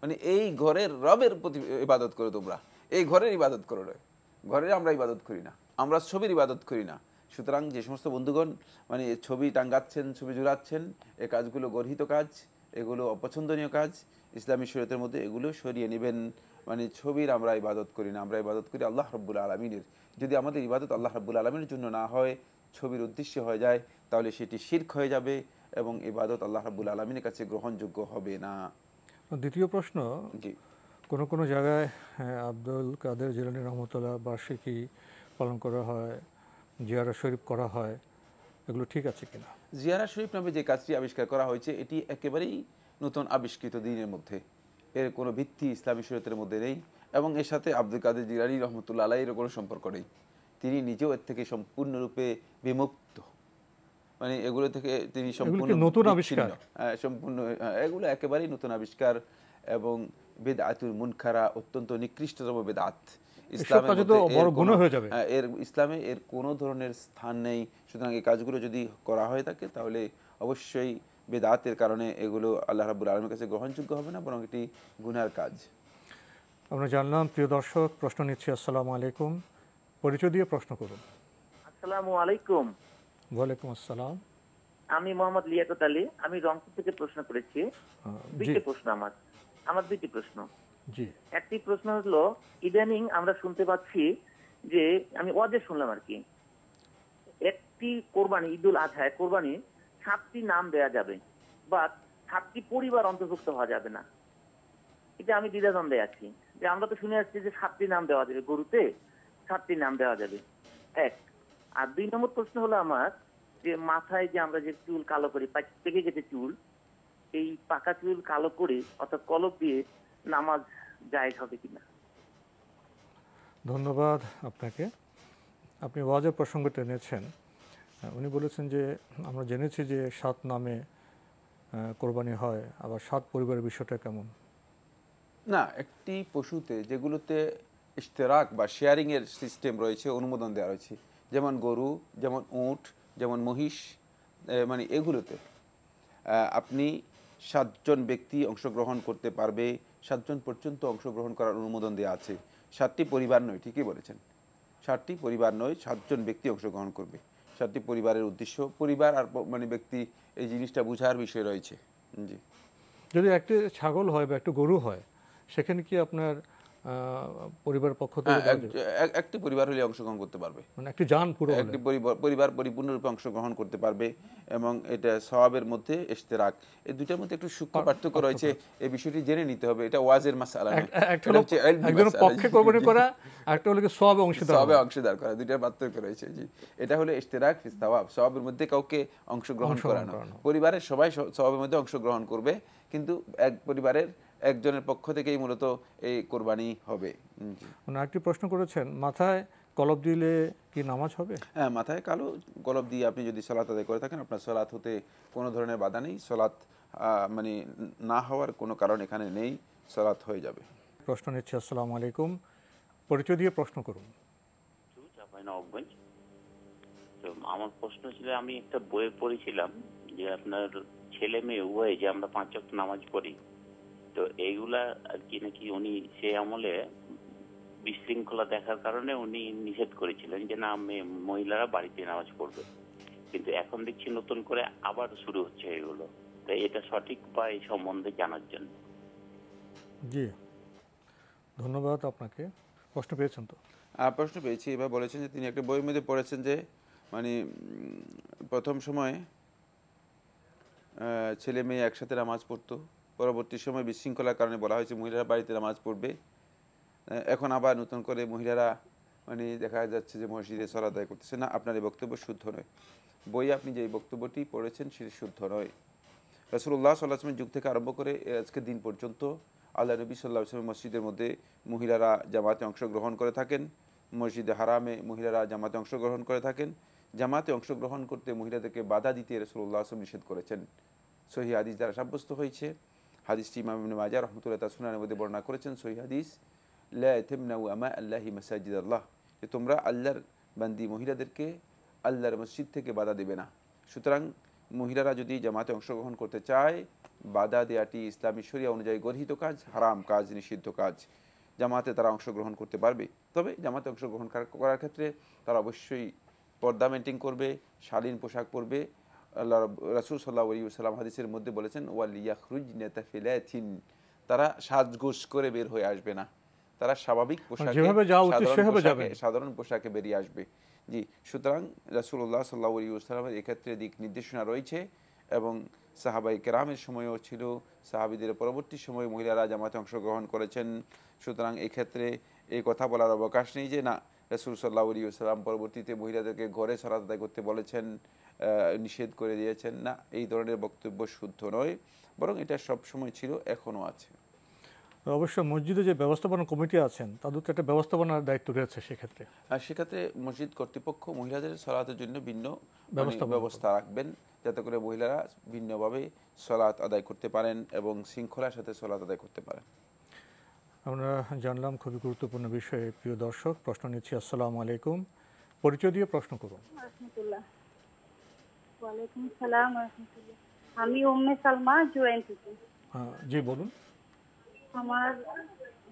মানে এই ঘরের রবের প্রতি ইবাদত করো তোমরা, এই ঘরের ইবাদত করো নয়। ঘরের আমরা ইবাদত করি না, আমরা ছবির ইবাদত করি না। সুতরাং যে সমস্ত বন্ধুগণ মানে ছবি টাঙ্গাচ্ছেন, ছবি ঝুলাচ্ছেন, এই কাজগুলো গর্হিত কাজ, এগুলো অপছন্দনীয় কাজ। ইসলামী শরীয়তের মধ্যে এগুলো সরিয়ে নেবেন। মানে ছবির আমরা ইবাদত করি না, আমরা ইবাদত করি আল্লাহ রাব্বুল আলামিনের। যদি আমাদের ইবাদত আল্লাহ রাব্বুল আলামিনের জন্য না হয়, ছবির উদ্দেশ্যে হয়ে যায়, তাহলে সেটি শিরক হয়ে যাবে এবং ইবাদত আল্লাহ রাব্বুল আলামিনের কাছে গ্রহণযোগ্য হবে না। দ্বিতীয় প্রশ্ন, কোনো জায়গায় আব্দুল কাদের জিলানী রহমতুল্লাহ বার্ষিকী পালন করা হয়, জিয়ারা শরীফ করা হয়, এগুলো ঠিক আছে কিনা? জিয়ারা শরীফ নামে যে কাজটি আবিষ্কার করা হয়েছে এটি একেবারেই নতুন আবিষ্কৃত দিনের মধ্যে, এর কোনো ভিত্তি ইসলামী শরীয়তের মধ্যে নেই এবং এর সাথে আব্দুল কাদের জিলানী রহমতুল্লাহ আলাইহির কোনো সম্পর্ক নেই। তিনি নিজেও এর থেকে সম্পূর্ণরূপে বিমুক্ত, মানে এগুলো থেকে তিনি সম্পূর্ণ নতুন আবিষ্কার, সম্পূর্ণ এগুলো একেবারেই নতুন আবিষ্কার এবং বিদআতুল মুনকারা, অত্যন্ত নিকৃষ্টতম বিদআত। ইসলামে এর কোনো ধরনের স্থান নেই। সুতরাং এই কাজগুলো যদি করা হয়ে থাকে তাহলে অবশ্যই বিদআতের কারণে এগুলো আল্লাহ রাব্বুল আলামিনের কাছে গ্রহণযোগ্য হবে না, বরং এটি গুনার কাজ। আমরা জানলাম। প্রিয় দর্শক, প্রশ্ন নিচ্ছি। আসসালামু আলাইকুম, পরিচয় দিয়ে প্রশ্ন করুন। আসসালামু আলাইকুম। ওয়ালাইকুম আসসালাম। আমি মোহাম্মদ লিয়াকত আলী, আমি রংপুর থেকে প্রশ্ন করেছি। দুইটি প্রশ্ন আমার দুইটি প্রশ্ন। একটি প্রশ্ন হলো, ইদানিং আমরা শুনতে পাচ্ছি যে, আমি ওয়াজে শুনলাম আর কি, একটি কোরবানি, ঈদুল আজহায় কোরবানি 7টি নাম দেয়া যাবে বা 7টি পরিবার অন্তর্ভুক্ত হওয়া যাবে না। এটা আমি দ্বিধাদ্বন্দ্বে আছি, যে আমরা তো শুনে আসছি যে 7টি নাম দেওয়া যাবে, গরুতে 7টি নাম দেওয়া যাবে, এক। আর 2 নম্বর প্রশ্ন হলো আমার, যে মাথায় যে আমরা যে চুল কালো করি, পেকে গেছে চুল, এই পাকা চুল কালো করে অর্থাৎ কলপ দিয়ে নামাজ জায়েজ হবে কিনা? ধন্যবাদ আপনাকে। আপনি ওয়াজের প্রসঙ্গ টেনেছেন। উনি বলেছেন যে আমরা জেনেছি যে 7 নামে কোরবানি হয়, আবার 7 পরিবারের বিষয়টা কেমন? না, একটি পশুতে যেগুলোতে ইশতেরাক বা শেয়ারিংয়ের সিস্টেম রয়েছে, অনুমোদন দেওয়া রয়েছে, যেমন গরু, যেমন উট, যেমন মহিষ, মানে এগুলোতে আপনি 7 জন ব্যক্তি অংশগ্রহণ করতে পারবে, 7 জন পর্যন্ত অংশগ্রহণ করার অনুমোদন দেওয়া আছে। 7টি পরিবার নয়, ঠিকই বলেছেন, 7টি পরিবার নয়, 7 জন ব্যক্তি অংশগ্রহণ করবে। 7টি পরিবারের উদ্দেশ্য, পরিবার আর মানে ব্যক্তি, এই জিনিসটা বোঝার বিষয় রয়েছে। জি, যদি একটি ছাগল হয় বা একটি গরু হয়, সেখানে কি আপনার পরিবারের পক্ষ থেকে একটি পরিবার হলে অংশগ্রহণ করতে পারবে, মানে একটি জান পুরো একটি পরিবার পরিপূর্ণরূপে অংশগ্রহণ করতে পারবে, এবং এটা সওয়াবের মধ্যে ইশতেরাক। এই দুইটার মধ্যে একটু সূক্ষ্ম পার্থক্য রয়েছে, এই বিষয়টি জেনে নিতে হবে। এটা ওয়াজের মাসআলা নয়, এটা হচ্ছে একজন পক্ষে কোরবানি করা, একটা হলো সওয়াবে অংশীদার করা, দুইটার পার্থক্য রয়েছে। জি, এটা হলো ইশতেরাক ফি সওয়াব, সওয়াবের মধ্যে কাউকে অংশগ্রহণ করানো। পরিবারের সবাই সওয়াবের মধ্যে অংশগ্রহণ করবে, কিন্তু এক পরিবারের একজনের পক্ষ থেকেই মূলত এই কোরবানি হবে। একটি প্রশ্ন করেছেন, মাথায় কলব দিলে কি নামাজ হবে? হ্যাঁ, মাথায় কালো কলব দিয়ে আপনি যদি সালাত আদায় করে থাকেন, আপনার সালাত হতে কোনো ধরনের বাধা নেই, সালাত মানে না হওয়ার কোনো কারণ এখানে নেই, সালাত হয়ে যাবে। প্রশ্ন নিচ্ছি। আসসালামু আলাইকুম, পরিচয় দিয়ে প্রশ্ন করুন। তো আমার প্রশ্ন ছিল, আমি একটা বইয়ে পড়েছিলাম যে আপনার ছেলে মেয়ে উভয়ে যে আমরা 5 ওয়াক্ত নামাজ পড়ি, তো এইগুলা আর কি নাকি উনি সেই আমলে বিশৃঙ্খলা দেখার কারণে উনি নিষেধ করেছিলেন যে না, মহিলারা বাড়িতে নামাজ পড়বে, কিন্তু এখন দেখছি নতুন করে আবার শুরু হচ্ছে এগুলো। তো এটা সঠিক বা এই সম্বন্ধে জানার জন্য। জি, ধন্যবাদ আপনাকে। প্রশ্ন পেয়েছেন তো? প্রশ্ন পেয়েছি। এবার বলেছেন যে তিনি একটা বইয়ের মধ্যে পড়েছেন যে মানে প্রথম সময়ে ছেলে মেয়ে একসাথে নামাজ পড়তো, পরবর্তী সময় বিশৃঙ্খলার কারণে বলা হয়েছে মহিলারা বাড়িতে নামাজ পড়বে। এখন আবার নতুন করে মহিলারা মানে দেখা যাচ্ছে যে মসজিদে সালাত আদায় করতেছে না। আপনার এই বক্তব্য শুদ্ধ নয়। বই আপনি যে বক্তব্যটি পড়েছেন সেটি শুদ্ধ নয়। রাসূলুল্লাহ সাল্লাল্লাহু আলাইহি ওয়াসাল্লামের যুগ থেকে আরম্ভ করে আজকের দিন পর্যন্ত আল্লাহ নবী সাল্লাল্লাহু আলাইহি ওয়াসাল্লাম মসজিদের মধ্যে মহিলারা জামাতে অংশগ্রহণ করে থাকেন, মসজিদে হারামে মহিলারা জামাতে অংশগ্রহণ করে থাকেন। জামাতে অংশগ্রহণ করতে মহিলাদেরকে বাধা দিতে রাসূলুল্লাহ সাল্লাল্লাহু আলাইহি ওয়াসাল্লাম নিষেধ করেছেন। সহিহ হাদিস দ্বারা সাব্যস্ত হয়েছে। হাদিসটি ইমাম ইবনে মাজাহ রাহমাতুল্লাহ তাআলা সুনানের মধ্যে বর্ণনা করেছেন। সহিহ হাদিস, লা তামনাউ আমা আল্লাহি মাসাজিদাল্লাহ, যে তোমরা আল্লাহর বান্দি মহিলাদেরকে আল্লাহর মসজিদ থেকে বাধা দেবে না। সুতরাং মহিলারা যদি জামাতে অংশগ্রহণ করতে চায়, বাধা দেওয়াটি ইসলামী শরিয়া অনুযায়ী গর্হিত কাজ, হারাম কাজ, নিষিদ্ধ কাজ। জামাতে তারা অংশগ্রহণ করতে পারবে, তবে জামাতে অংশগ্রহণ করার ক্ষেত্রে তারা অবশ্যই পর্দা মেনটেন করবে, শালীন পোশাক পরবে। আল্লাহ রাসূল সাল্লাল্লাহু আলাইহি ওয়াসাল্লাম হাদিসের মধ্যে বলেছেন, ওয়ালিয়াখরুজনা তাফিলাতিন, তারা সাজগোজ করে বের হয়ে আসবে না, তারা স্বাভাবিক পোশাকে, সাধারণ পোশাকে বেরিয়ে আসবে। জি, সুতরাং রাসূলুল্লাহ সাল্লাল্লাহু আলাইহি ওয়াসাল্লামের এক্ষেত্রে দিক নির্দেশনা রয়েছে, এবং সাহাবায়ে কেরামের সময়ও ছিল, সাহাবীদের পরবর্তী সময়ে মহিলারা জামাতে অংশগ্রহণ করেছেন। সুতরাং এক্ষেত্রে এই কথা বলার অবকাশ নেই যে না, রাসূল সাল্লাল্লাহু আলাইহি ওয়াসাল্লাম পরবর্তীতে মহিলাদেরকে ঘরে সালাত আদায় করতে বলেছেন, নিষেধ করে দিয়েছেন। না, এই ধরনের বক্তব্য শুদ্ধ নয়, বরং এটা সব সময় ছিল, এখনও আছে। অবশ্য মসজিদে যে ব্যবস্থাপনা কমিটি আছেন তাদের তো একটা ব্যবস্থাপনার দায়িত্ব রয়েছে সেক্ষেত্রে। আর সেক্ষেত্রে মসজিদ কর্তৃপক্ষ মহিলাদের সালাতের জন্য ভিন্ন ব্যবস্থা রাখবেন, যাতে করে মহিলারা ভিন্নভাবে সালাত আদায় করতে পারেন এবং শৃঙ্খলার সাথে সালাত আদায় করতে পারেন। আমরা জানলাম খুবই গুরুত্বপূর্ণ বিষয়ে। প্রিয় দর্শক, প্রশ্ন নিচ্ছি। আসসালামু আলাইকুম, পরিচয় দিয়ে প্রশ্ন করুন। ওয়ালাইকুম সালাম রাহমাতুল্লাহ। আমি উম্মে সালমা, জুরাইন থেকে। জি বলুন। আমার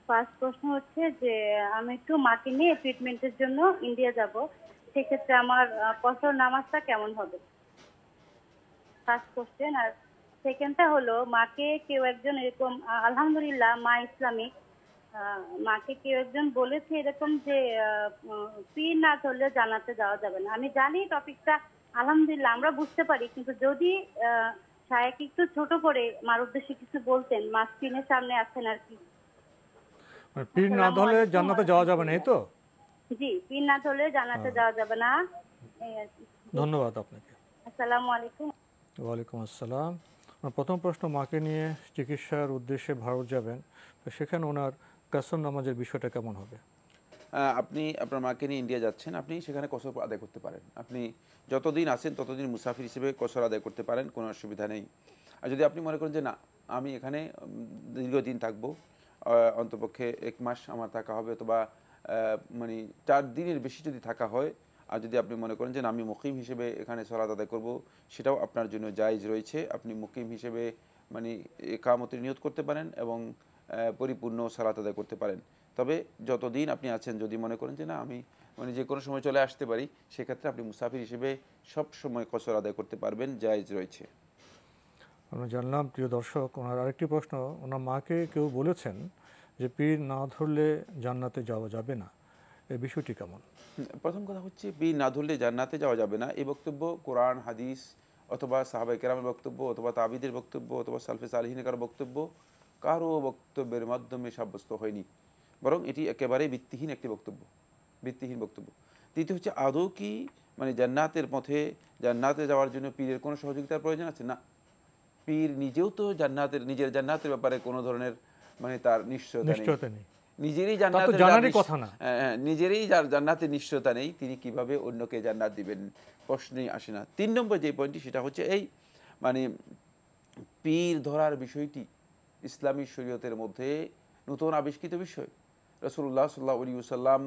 ফার্স্ট প্রশ্ন হচ্ছে যে আমি একটু মাকে নিয়ে ট্রিটমেন্টের জন্য ইন্ডিয়া যাব, সেক্ষেত্রে আমার কসর নামাজটা কেমন হবে? First question. আর সেকেন্ডটা হলো, মাকে কেউ একজন এরকম, আলহামদুলিল্লাহ মা ইসলামিক, মাকে কেউ একজন বলেছে এরকম যে পীর না ধরলে জান্নাতে যাওয়া যাবে না। আমি জানি টপিকটা, আলহামদুলিল্লাহ আমরা বুঝতে পারি, কিন্তু যদি শায়েখ একটু ছোট করে মার উদ্দেশ্যে কিছু বলতেন, মা স্ক্রিনের সামনে আছেন আর কি। পীর না ধরলে জান্নাতে যাওয়া যাবে না, এই তো? জি, পীর না ধরলে জান্নাতে যাওয়া যাবে না, এই আর কি। ধন্যবাদ আপনাকে। আসসালামু আলাইকুম। ওয়ালাইকুম আসসালাম। আমার প্রথম প্রশ্ন, মাকে নিয়ে চিকিৎসার উদ্দেশ্যে ভারত যাবেন, তো সেখানে ওনার কাসর নামাজের বিষয়টা কেমন হবে? আপনি আপনার মাকে নিয়ে ইন্ডিয়া যাচ্ছেন, আপনি সেখানে কসর আদায় করতে পারেন। আপনি যতদিন আছেন ততদিন মুসাফির হিসেবে কসর আদায় করতে পারেন, কোনো অসুবিধা নেই। আর যদি আপনি মনে করেন যে না, আমি এখানে দীর্ঘদিন থাকবো, অন্তপক্ষে 1 মাস আমার থাকা হবে, অথবা মানে 4 দিনের বেশি যদি থাকা হয়, আর যদি আপনি মনে করেন যে না, আমি মুকিম হিসেবে এখানে সালাত আদায় করব, সেটাও আপনার জন্য জায়েজ রয়েছে। আপনি মুকিম হিসেবে মানে ইকামতের নিয়ত করতে পারেন এবং পরিপূর্ণ সালাত আদায় করতে পারেন। তবে যতদিন আপনি আছেন, যদি মনে করেন যে না, আমি মানে যে কোনো সময় চলে আসতে পারি, সেক্ষেত্রে আপনি মুসাফির হিসেবে সব সময় কসর আদায় করতে পারবেন, জায়েজ রয়েছে। আমরা জানলাম। প্রিয় দর্শক, ওনার আরেকটি প্রশ্ন, ওনার মাকে কেউ বলেছেন যে পীর না ধরলে জান্নাতে যাওয়া যাবে না, এই বিষয়টি কেমন? প্রথম কথা হচ্ছে, পীর না ধরলে জান্নাতে যাওয়া যাবে না এই বক্তব্য কোরআন, হাদিস, অথবা সাহাবায়ে কেরামের বক্তব্য, অথবা তাবিদের বক্তব্য, অথবা সালফে সালেহিনের কারো বক্তব্য, কারো বক্তব্যের মাধ্যমে সাব্যস্ত হয়নি, বরং এটি একেবারেই ভিত্তিহীন একটি বক্তব্য, ভিত্তিহীন বক্তব্য। দ্বিতীয় হচ্ছে, আদৌ কি মানে জান্নাতের পথে, জান্নাতে যাওয়ার জন্য পীরের কোনো সহযোগিতার প্রয়োজন আছে? না, পীর নিজেও তো নিজের জান্নাতের ব্যাপারে কোনো ধরনের মানে তার নিশ্চয়তা নেই, নিজেরই জান্নাতের নিশ্চয়তা নেই, তিনি কিভাবে অন্যকে জান্নাত দিবেন, প্রশ্নই আসে না। 3 নম্বর যে পয়েন্টটি, সেটা হচ্ছে এই মানে পীর ধরার বিষয়টি ইসলামী শরীয়তের মধ্যে নতুন আবিষ্কৃত বিষয়। রাসূলুল্লাহ সাল্লাল্লাহু আলাইহি ওয়াসাল্লাম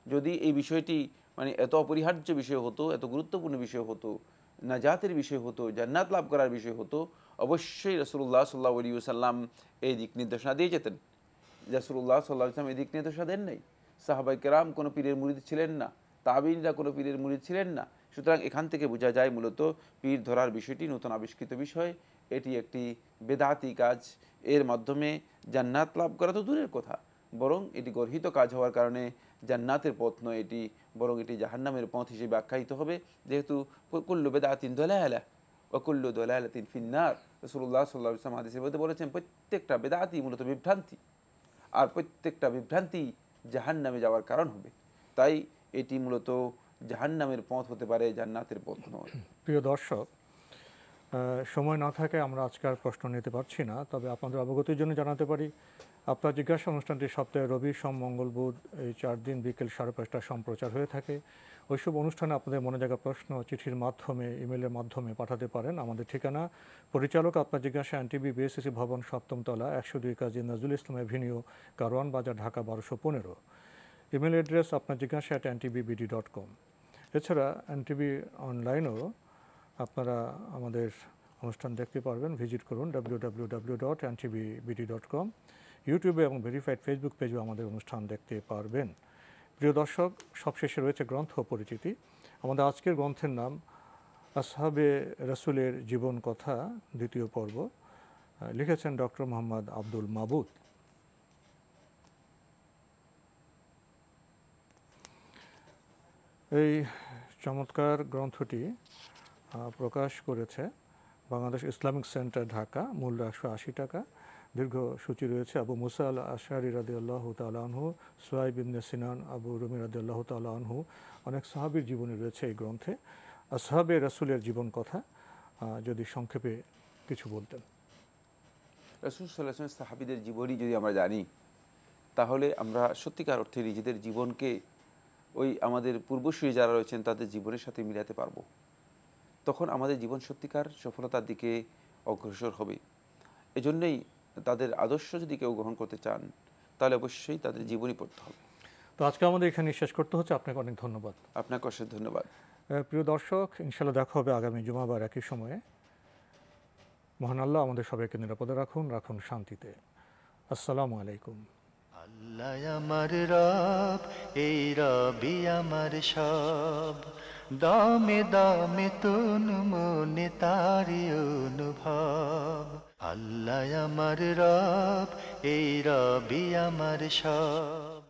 যদি এই বিষয়টি মানে এত অপরিহার্য বিষয় হতো, এত গুরুত্বপূর্ণ বিষয় হতো, নাজাতের বিষয় হতো, জান্নাত লাভ করার বিষয় হতো, অবশ্যই রাসূলুল্লাহ সাল্লাল্লাহু আলাইহি ওয়াসাল্লাম এই দিক নির্দেশনা দিয়ে যেতেন। রাসূলুল্লাহ সাল্লাল্লাহু আলাইহি ওয়াসাল্লাম এই দিক নির্দেশনা দেন নাই। সাহাবায়ে কেরাম কোনো পীরের মুরিদ ছিলেন না, তাবিঈনরা কোনো পীরের মুরিদ ছিলেন না। সুতরাং এখান থেকে বোঝা যায় মূলত পীর ধরার বিষয়টি নতুন আবিষ্কৃত বিষয়, এটি একটি বেদাতি কাজ। এর মাধ্যমে জান্নাত লাভ করা তো দূরের কথা, বরং এটি গর্হিত কাজ হওয়ার কারণে জান্নাতের পথ নয় এটি, বরং এটি জাহান্নামের পথ হিসেবে আখ্যায়িত হবে। যেহেতু কুল্লু বিদআতিন দালালা ওয়া কুল্লু দালালাতিন ফিন্নার, রাসূলুল্লাহ সাল্লাল্লাহু আলাইহি ওয়াসাল্লাম হাদিসের মধ্যে বলেছেন, প্রত্যেকটা বিদআতি মূলত বিভ্রান্তি, আর প্রত্যেকটা বিভ্রান্তি জাহান্নামে যাওয়ার কারণ হবে। তাই এটি মূলত জাহান্নামের পথ হতে পারে, জান্নাতের পথ নয়। প্রিয় দর্শক, সময় না থাকে আমরা আজকের প্রশ্ন নিতে পারছি না, তবে আপনাদের অবগতির জন্য জানাতে পারি, আপনার জিজ্ঞাসা অনুষ্ঠানটি সপ্তাহে রবি, সোম, মঙ্গল, বুধ এই 4 দিন বিকেল 5:30টায় সম্প্রচার হয়ে থাকে। ওইসব অনুষ্ঠানে আপনাদের মনে জায়গা প্রশ্ন চিঠির মাধ্যমে, ইমেলের মাধ্যমে পাঠাতে পারেন। আমাদের ঠিকানা, পরিচালক আপনার জিজ্ঞাসা, এনটিভি, বিএসসিসি ভবন, 7ম তলা, 102 কাজী নজরুল ইসলাম এভিনিউ, কারওয়ান বাজার, ঢাকা 1215। ইমেল অ্যাড্রেস আপনার জিজ্ঞাসা @ntvbd.com। এছাড়া এনটিভি অনলাইনেও আপনারা আমাদের অনুষ্ঠান দেখতে পারবেন, ভিজিট করুন www.ntvbd.com। ইউটিউবে এবং ভেরিফাইড ফেসবুক পেজেও আমাদের অনুষ্ঠান দেখতে পারবেন। প্রিয় দর্শক, সবশেষে রয়েছে গ্রন্থ পরিচিতি। আমাদের আজকের গ্রন্থের নাম আসহাবে রাসূলের জীবন কথা, 2য় পর্ব। লিখেছেন ডক্টর মোহাম্মদ আব্দুল মাবুদ। এই চমৎকার গ্রন্থটি প্রকাশ করেছে বাংলাদেশ ইসলামিক সেন্টার, ঢাকা। মূল্য 180 টাকা। দীর্ঘ সূচি রয়েছে আবু মুসা আল আশআরী রাদিয়াল্লাহু তাআলা আনহু, সুহাইব ইবনে সিনান, আবু রুমি রাদিয়াল্লাহু তাআলা আনহু, অনেক সাহাবীর জীবনী রয়েছে এই গ্রন্থে। আসহাবে রাসূলের জীবন কথা যদি সংক্ষেপে কিছু বলতেন। রাসূল সাল্লাল্লাহু আলাইহি ওয়াসাল্লাম সাহাবীদের জীবনী যদি আমরা জানি, তাহলে আমরা সত্যিকার অর্থে নিজেদের জীবনকে ওই আমাদের পূর্বসূরি যারা রয়েছেন তাদের জীবনের সাথে মিলাতে পারবো। তখন আমাদের জীবন সত্যিকার সফলতার দিকে অগ্রসর হবে। এজন্যই তাদের আদর্শ যদি কেউ গ্রহণ করতে চান, তাহলে অবশ্যই তাদের জীবনী পড়তে হবে। তো আজকে আমাদের এখানে শেষ করতে হচ্ছে। আপনাকে অনেক ধন্যবাদ। আপনাকে অশেষ ধন্যবাদ। প্রিয় দর্শক, ইনশাআল্লাহ দেখা হবে আগামী জুমাবার একই সময়ে। মহান আল্লাহ আমাদের সবাইকে নিরাপদে রাখুন, রাখুন শান্তিতে। আসসালামু আলাইকুম। আল্লাহ আমার রব, এই রবি আমার সব, দামে দামে তুন মনে তারি অনুভব। আল্লাহ আমার রব, এই রবি আমার সব।